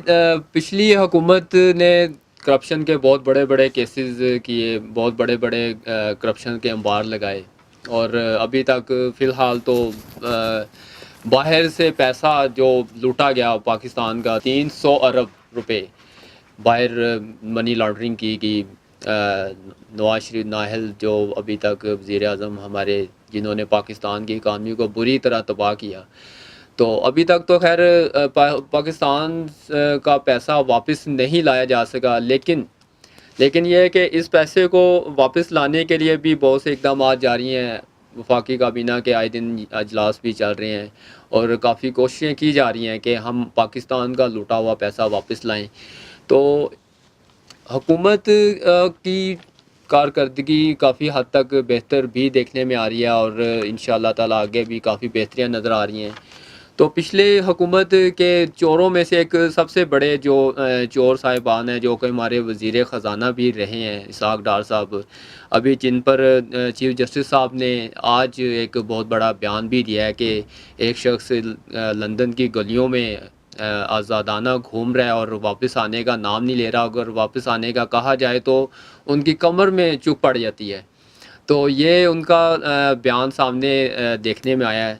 پچھلی حکومت نے کرپشن کے بہت بڑے بڑے کیسز کیے، بہت بڑے بڑے کرپشن کے انبار لگائے، اور ابھی تک فی الحال تو باہر سے پیسہ جو لوٹا گیا پاکستان کا 300 ارب روپے باہر منی لانڈرنگ کی نواز شریف نااہل جو ابھی تک وزیر اعظم ہمارے، جنہوں نے پاکستان کی اکانومی کو بری طرح تباہ کیا. تو ابھی تک تو خیر پاکستان کا پیسہ واپس نہیں لایا جا سکا، لیکن یہ ہے کہ اس پیسے کو واپس لانے کے لیے بھی بہت سے اقدامات جاری ہیں. وفاقی کابینہ کے آئے دن اجلاس بھی چل رہے ہیں اور کافی کوششیں کی جا رہی ہیں کہ ہم پاکستان کا لوٹا ہوا پیسہ واپس لائیں. تو حکومت کی کارکردگی کافی حد تک بہتر بھی دیکھنے میں آ رہی ہے اور انشاءاللہ تعالی آگے بھی کافی بہتریاں نظر آ رہی ہیں. تو پچھلے حکومت کے چوروں میں سے ایک سب سے بڑے جو چور صاحبان ہیں، جو کہ ہمارے وزیر خزانہ بھی رہے ہیں، اسحاق ڈار صاحب، ابھی جن پر چیف جسٹس صاحب نے آج ایک بہت بڑا بیان بھی دیا ہے کہ ایک شخص لندن کی گلیوں میں آزادانہ گھوم رہا ہے اور واپس آنے کا نام نہیں لے رہا. اگر واپس آنے کا کہا جائے تو ان کی کمر میں چک پڑ جاتی ہے. تو یہ ان کا بیان سامنے دیکھنے میں آیا ہے.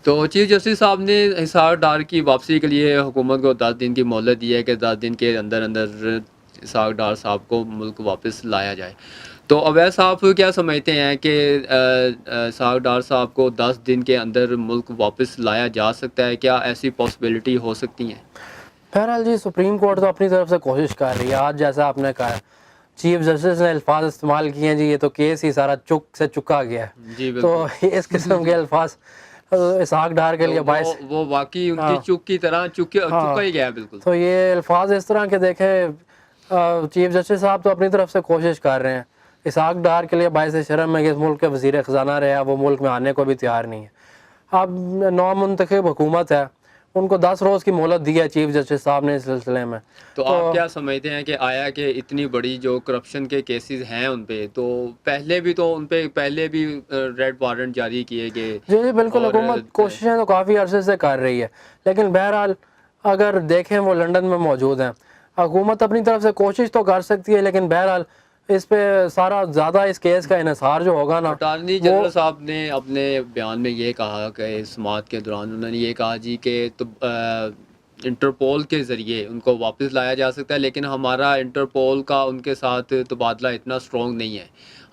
تو چیف جسٹس صاحب نے اسحاق ڈار کی واپسی کے لیے حکومت کو 10 دن کی مہلت دی ہے کہ 10 دن کے اندر اسحاق ڈار صاحب کو ملک واپس لایا جائے. تو اویس صاحب کیا سمجھتے ہیں کہ اسحاق ڈار صاحب کو 10 دن کے اندر ملک واپس لایا جا سکتا ہے؟ کیا ایسی پاسبلٹی ہو سکتی ہیں؟ بہرحال جی سپریم کورٹ تو اپنی طرف سے کوشش کر رہی ہے. آج جیسا آپ نے کہا چیف جسٹس نے الفاظ استعمال کیے ہیں جی یہ تو کیس ہی سارا چک سے چکا گیا ہے. جی تو بالکل. اس قسم کے الفاظ اسحاق ڈار کے لیے باعث وہ واقعی ان کی چک کی طرح چکا ہی گیا بالکل. تو یہ الفاظ اس طرح کے دیکھیں چیف جسٹس صاحب تو اپنی طرف سے کوشش کر رہے ہیں. اسحاق ڈار کے لیے باعث شرم ہے کہ اس ملک کے وزیر خزانہ رہا، وہ ملک میں آنے کو بھی تیار نہیں ہے. اب نو منتخب حکومت ہے، ان کو 10 روز کی مہلت دی ہے چیف جسٹس صاحب نے اس سلسلے میں. تو آپ کیا سمجھتے ہیں کہ آیا کہ اتنی بڑی جو کرپشن کے کیسز ہیں ان پہ، تو پہلے بھی ریڈ وارنٹ جاری کیے گئے؟ جی جی بالکل، حکومت کوششیں تو کافی عرصے سے کر رہی ہے، لیکن بہرحال اگر دیکھیں وہ لندن میں موجود ہیں. حکومت اپنی طرف سے کوشش تو کر سکتی ہے، لیکن بہرحال اس پہ سارا زیادہ اس کیس کا انحصار جو ہوگا نا، اٹارنی جنرل صاحب نے اپنے بیان میں یہ کہا کہ سماعت کے دوران انہوں نے یہ کہا جی کہ انٹرپول کے ذریعے ان کو واپس لایا جا سکتا ہے، لیکن ہمارا انٹرپول کا ان کے ساتھ تبادلہ اتنا اسٹرانگ نہیں ہے.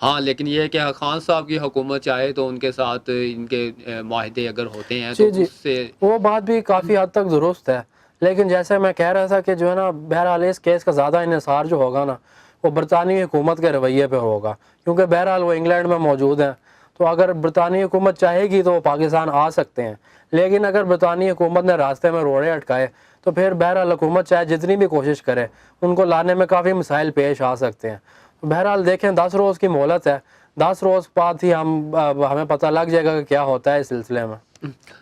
ہاں لیکن یہ ہے کہ خان صاحب کی حکومت چاہے تو ان کے ساتھ ان کے معاہدے اگر ہوتے ہیں تو اس سے وہ بات بھی کافی حد تک درست ہے. لیکن جیسے میں کہہ رہا تھا کہ جو ہے نا بہرحال اس کیس کا زیادہ انحصار جو ہوگا نا وہ برطانوی حکومت کے رویے پہ ہوگا، کیونکہ بہرحال وہ انگلینڈ میں موجود ہیں. تو اگر برطانوی حکومت چاہے گی تو وہ پاکستان آ سکتے ہیں، لیکن اگر برطانوی حکومت نے راستے میں روڑے اٹکائے تو پھر بہرحال حکومت چاہے جتنی بھی کوشش کرے ان کو لانے میں کافی مسائل پیش آ سکتے ہیں. بہرحال دیکھیں 10 روز کی مہلت ہے، 10 روز بعد ہی ہمیں پتہ لگ جائے گا کہ کیا ہوتا ہے اس سلسلے میں.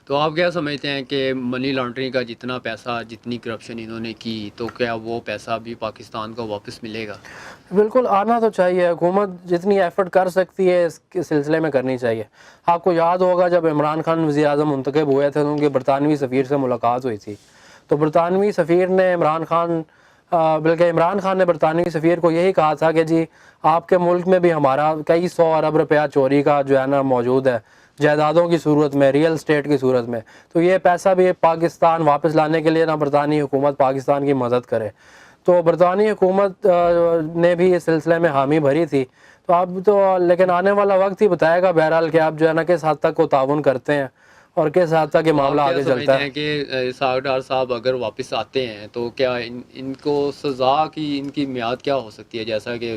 تو آپ کیا سمجھتے ہیں کہ منی لانڈرنگ کا جتنا پیسہ، جتنی کرپشن انہوں نے کی، تو کیا وہ پیسہ بھی پاکستان کو واپس ملے گا؟ بالکل آنا تو چاہیے، حکومت جتنی ایفرٹ کر سکتی ہے اس کے سلسلے میں کرنی چاہیے. آپ کو یاد ہوگا جب عمران خان وزیر اعظم منتخب ہوئے تھے تو ان کی برطانوی سفیر سے ملاقات ہوئی تھی. تو برطانوی سفیر نے عمران خان نے برطانوی سفیر کو یہی کہا تھا کہ جی آپ کے ملک میں بھی ہمارا کئی 100 ارب روپیہ چوری کا جو ہے نا موجود ہے، جائیدادوں کی صورت میں، ریئل اسٹیٹ کی صورت میں. تو یہ پیسہ بھی پاکستان واپس لانے کے لیے نا برطانوی حکومت پاکستان کی مدد کرے. تو برطانوی حکومت نے بھی اس سلسلے میں حامی بھری تھی. تو اب تو لیکن آنے والا وقت ہی بتائے گا بہرحال کہ آپ جو ہے نا کس حد تک کو تعاون کرتے ہیں اور کس حد تک یہ معاملہ آگے چلتا ہے. کہ اسحاق ڈار صاحب اگر واپس آتے ہیں تو کیا ان کو سزا کی ان کی میعاد کیا ہو سکتی ہے؟ جیسا کہ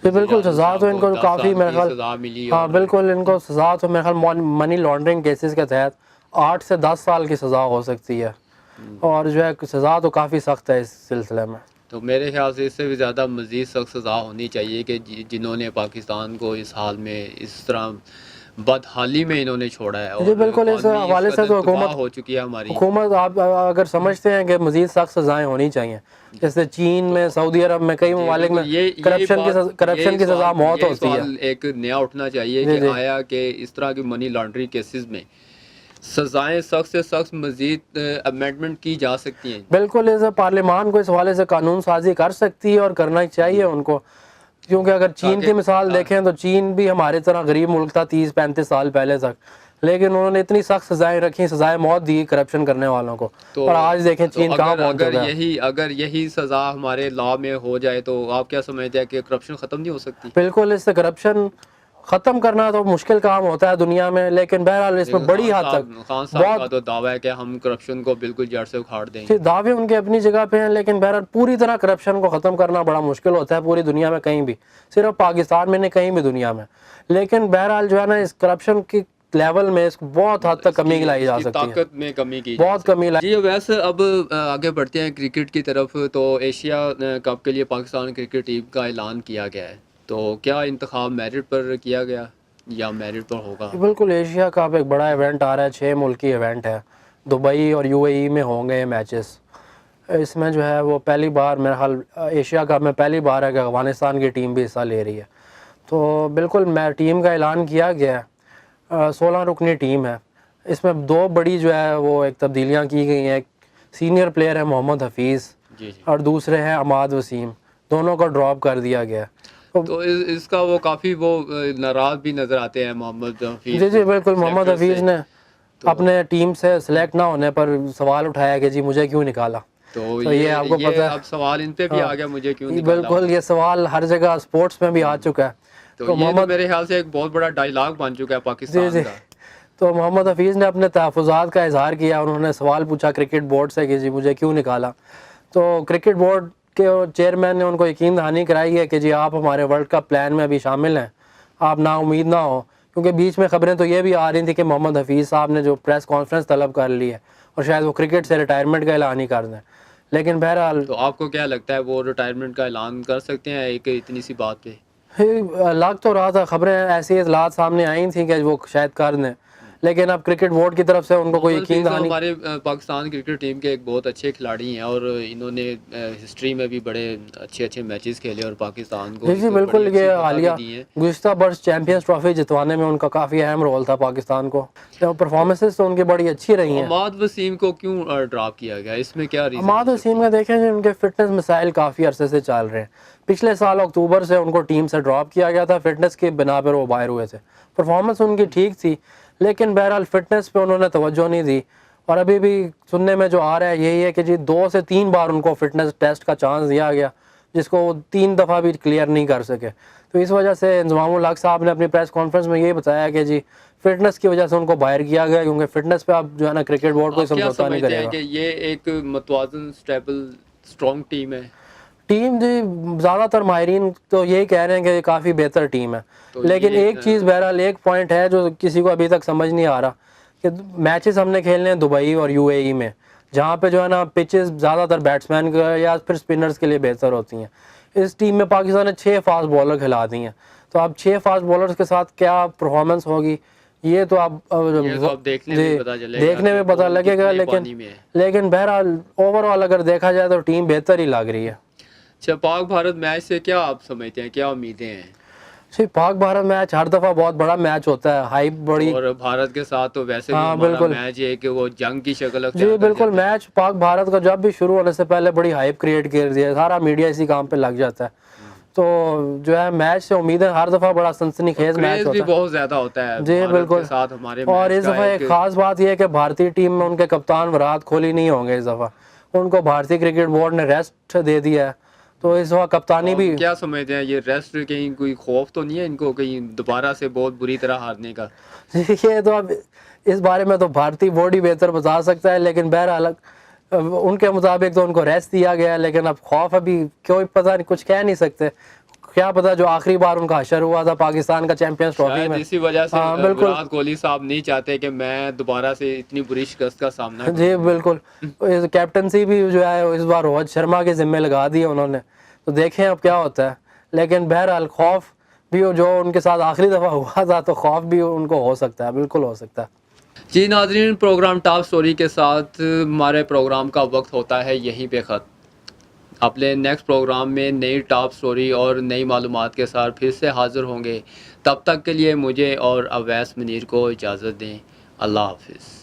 بالکل سزا تو ان کو کافی میرے خیال سزا ملی. ہاں بالکل ان کو سزا تو میرے خیال منی لانڈرنگ کیسز کے تحت 8 سے 10 سال کی سزا ہو سکتی ہے، اور جو ہے سزا تو کافی سخت ہے اس سلسلے میں. تو میرے خیال سے اس سے بھی زیادہ مزید سخت سزا ہونی چاہیے کہ جنہوں نے پاکستان کو اس حال میں، اس طرح بدحالی میں انہوں نے چھوڑا ہے. جی بالکل، اس حوالے سے تو حکومت ہو چکی ہے ہماری حکومت. آپ اگر سمجھتے ہیں کہ مزید سخت سزائیں ہونی چاہیے، جیسے چین میں، سعودی عرب میں، کئی ممالک میں کرپشن کی سزا موت ہوتی ہے. ایک نیا اٹھنا چاہیے کہ آیا کہ اس طرح کی منی لانڈرنگ کیسز میں سزائیں سخت سے سخت مزید امینڈمنٹ کی جا سکتی ہیں. بالکل، اس پارلیمان کو اس حوالے سے قانون سازی کر سکتی ہے اور کرنا چاہیے ان کو، کیونکہ اگر چین کی مثال دیکھیں تو چین بھی ہمارے طرح غریب ملک تھا 30-35 سال پہلے تک، لیکن انہوں نے اتنی سخت سزائیں رکھی، سزائے موت دی کرپشن کرنے والوں کو. اور آج دیکھیں چین کہاں پہنچ چکا ہے. اگر یہی سزا ہمارے لا میں ہو جائے تو آپ کیا سمجھتے ہیں کہ کرپشن ختم نہیں ہو سکتی؟ بالکل، اس سے کرپشن ختم کرنا تو مشکل کام ہوتا ہے دنیا میں، لیکن بہرحال اس میں بڑی حد تک خان صاحب کا بہت تو دعویٰ ہے کہ ہم کرپشن کو بالکل جڑ سے اکھاڑ دیں جی گے. دعوے ان کے اپنی جگہ پہ ہیں، لیکن بہرحال پوری طرح کرپشن کو ختم کرنا بڑا مشکل ہوتا ہے پوری دنیا میں کہیں بھی، صرف پاکستان میں نہیں کہیں بھی دنیا میں. لیکن بہرحال جو ہے نا اس کرپشن کی لیول میں اس کو بہت حد تک کمی لائی جا اس کی سکتی ہے، طاقت میں کمی کی جا بہت سکتی کمی لائی. جی. ویسے اب آگے بڑھتے ہیں کرکٹ کی طرف. تو ایشیا کپ کے لیے پاکستان کرکٹ ٹیم کا اعلان کیا گیا ہے، تو کیا انتخاب میرٹ پر کیا گیا یا میرٹ پر ہوگا؟ بالکل ایشیا کپ ایک بڑا ایونٹ آ رہا ہے، 6 ملکی ایونٹ ہے، دبئی اور یو اے ای میں ہوں گے یہ میچز. اس میں جو ہے وہ پہلی بار میرا خیال ایشیا کپ میں پہلی بار ہے کہ افغانستان کی ٹیم بھی حصہ لے رہی ہے. تو بالکل ٹیم کا اعلان کیا گیا ہے، 16 رکنی ٹیم ہے. اس میں 2 بڑی جو ہے وہ ایک تبدیلیاں کی گئی ہیں. ایک سینئر پلیئر ہے محمد حفیظ جی. اور دوسرے ہیں عماد وسیم، دونوں کو ڈراپ کر دیا گیا. تو اس کا وہ کافی وہ ناراض بھی نظر آتے ہیں محمد حفیظ. جی بالکل، محمد حفیظ نے اپنے ٹیم سے سلیکٹ نہ ہونے پر سوال اٹھایا کہ جی مجھے کیوں نکالا. تو یہ آپ کو پتہ ہے، اب سوال ان پہ بھی آ گیا مجھے کیوں نکالا. بالکل یہ سوال ہر جگہ سپورٹس میں بھی آ چکا ہے. تو یہ تو میرے خیال سے ایک بہت بڑا ڈائیلاگ بن چکا ہے پاکستان کا. تو محمد حفیظ نے اپنے تحفظات کا اظہار کیا، انہوں نے سوال پوچھا کرکٹ بورڈ سے کہ جی مجھے کیوں نکالا. تو کرکٹ بورڈ کے چیئرمین نے ان کو یقین دہانی کرائی ہے کہ جی آپ ہمارے ورلڈ کپ پلان میں ابھی شامل ہیں، آپ نا امید نہ ہو. کیونکہ بیچ میں خبریں تو یہ بھی آ رہی تھیں کہ محمد حفیظ صاحب نے جو پریس کانفرنس طلب کر لی ہے اور شاید وہ کرکٹ سے ریٹائرمنٹ کا اعلان ہی کر دیں. لیکن بہرحال تو آپ کو کیا لگتا ہے وہ ریٹائرمنٹ کا اعلان کر سکتے ہیں ایک اتنی سی بات پہ؟ لگ تو رہا تھا، خبریں ایسی اطلاعات سامنے آئی تھیں کہ وہ شاید کر دیں، لیکن اب کرکٹ بورڈ کی طرف سے ان کو کوئی یقین دہانی. ہمارے پاکستان کرکٹ ٹیم کے ایک بہت اچھے کھلاڑی ہیں اور انہوں نے ہسٹری میں بھی بڑے اچھے میچز کھیلے اور پاکستان کو جی بالکل، یہ حالیہ گزشتہ برس چیمپئنز ٹرافی جتوانے میں ان کا کافی اہم رول تھا پاکستان کو. پرفارمنسز تو ان کی بڑی اچھی رہی ہیں. عماد وسیم کو کیوں ڈراپ کیا گیا، اس میں کیا ریزن؟ عماد وسیم کا دیکھیں ان کے فٹنس مسائل کافی عرصے سے چل رہے ہیں. پچھلے سال اکتوبر سے ان کو ٹیم سے ڈراپ کیا گیا تھا، فٹنس کی بنا پر وہ باہر ہوئے تھے. پرفارمنس ان کی ٹھیک تھی لیکن بہرحال فٹنس پہ انہوں نے توجہ نہیں دی. اور ابھی بھی سننے میں جو آ رہا ہے یہی ہے کہ جی 2 سے 3 بار ان کو فٹنس ٹیسٹ کا چانس دیا گیا جس کو وہ 3 دفعہ بھی کلیئر نہیں کر سکے. تو اس وجہ سے انضمام الحق صاحب نے اپنی پریس کانفرنس میں یہ بتایا کہ جی فٹنس کی وجہ سے ان کو باہر کیا گیا، کیونکہ فٹنس پہ اب جو ہے نا کرکٹ بورڈ کوئی سمجھوتا نہیں کرے گا. کہ یہ ایک متوازن اسٹیبل اسٹرانگ ٹیم ہے؟ ٹیم جی زیادہ تر ماہرین تو یہی کہہ رہے ہیں کہ یہ کافی بہتر ٹیم ہے، لیکن ایک چیز بہرحال ایک پوائنٹ ہے جو کسی کو ابھی تک سمجھ نہیں آ رہا کہ میچز ہم نے کھیلنے ہیں دبئی اور یو اے ای میں، جہاں پہ جو ہے نا پچز زیادہ تر بیٹسمین یا پھر اسپنرز کے لیے بہتر ہوتی ہیں. اس ٹیم میں پاکستان نے 6 فاسٹ بالر کھلا دی ہیں، تو اب 6 فاسٹ بالرز کے ساتھ کیا پرفارمنس ہوگی یہ تو اب دیکھنے میں پتہ لگے گا. لیکن بہرحال اوور آل اگر دیکھا جائے تو ٹیم بہتر ہی لگ رہی ہے. اچھا، پاک بھارت میچ سے کیا آپ سمجھتے ہیں، کیا امیدیں ہیں؟ جی پاک بھارت میچ ہر دفعہ بہت بڑا میچ ہوتا ہے، ہائپ بڑی، اور بھارت کے ساتھ تو ویسے بھی ہمارا میچ ہے کہ وہ جنگ کی شکل اختیار جی بالکل. میچ پاک بھارت کا جب بھی شروع ہونے سے پہلے بڑی ہائپ کریٹ کر دی ہے، سارا میڈیا اسی کام پہ لگ جاتا ہے. تو جو ہے میچ سے امیدیں ہر دفعہ بڑا سنسنی خیز میچ ہوتا ہے، بہت زیادہ ہوتا ہے جی بالکل. اور اس دفعہ ایک خاص بات یہ ہے کہ بھارتی ٹیم میں ان کے کپتان وراٹ کوہلی نہیں ہوں گے اس دفعہ، ان کو بھارتی کرکٹ بورڈ نے ریسٹ دے دیا ہے. تو اس دفعہ کپتانی بھی کیا سمجھتے ہیں یہ ریسٹ کہیں کوئی خوف تو نہیں ہے ان کو کہیں دوبارہ سے بہت بری طرح ہارنے کا؟ یہ تو اب اس بارے میں تو بھارتی بورڈ ہی بہتر بتا سکتا ہے، لیکن بہرحال ان کے مطابق تو ان کو ریسٹ دیا گیا ہے. لیکن اب خوف ابھی کوئی پتہ نہیں، کچھ کہہ نہیں سکتے. کیا پتا جو آخری بار ان کا حشر ہوا تھا پاکستان کا چیمپئنز ٹرافی میں، اسی وجہ سے وراٹ کوہلی صاحب نہیں چاہتے کہ میں دوبارہ سے اتنی بری شکست کا سامنا کروں. جی بالکل. کیپٹنسی بھی جو ہے اس بار روہت شرما کے ذمہ لگا دی انہوں نے، تو دیکھیں اب کیا ہوتا ہے. لیکن بہرحال خوف بھی جو ان کے ساتھ آخری دفعہ ہوا تھا تو خوف بھی ان کو ہو سکتا ہے، بالکل ہو سکتا ہے. جی ناظرین، پروگرام ٹاپ سٹوری کے ساتھ ہمارے پروگرام کا وقت ہوتا ہے یہیں پہ ختم. اپنے نیکسٹ پروگرام میں نئی ٹاپ سٹوری اور نئی معلومات کے ساتھ پھر سے حاضر ہوں گے. تب تک کے لیے مجھے اور اویس منیر کو اجازت دیں. اللہ حافظ.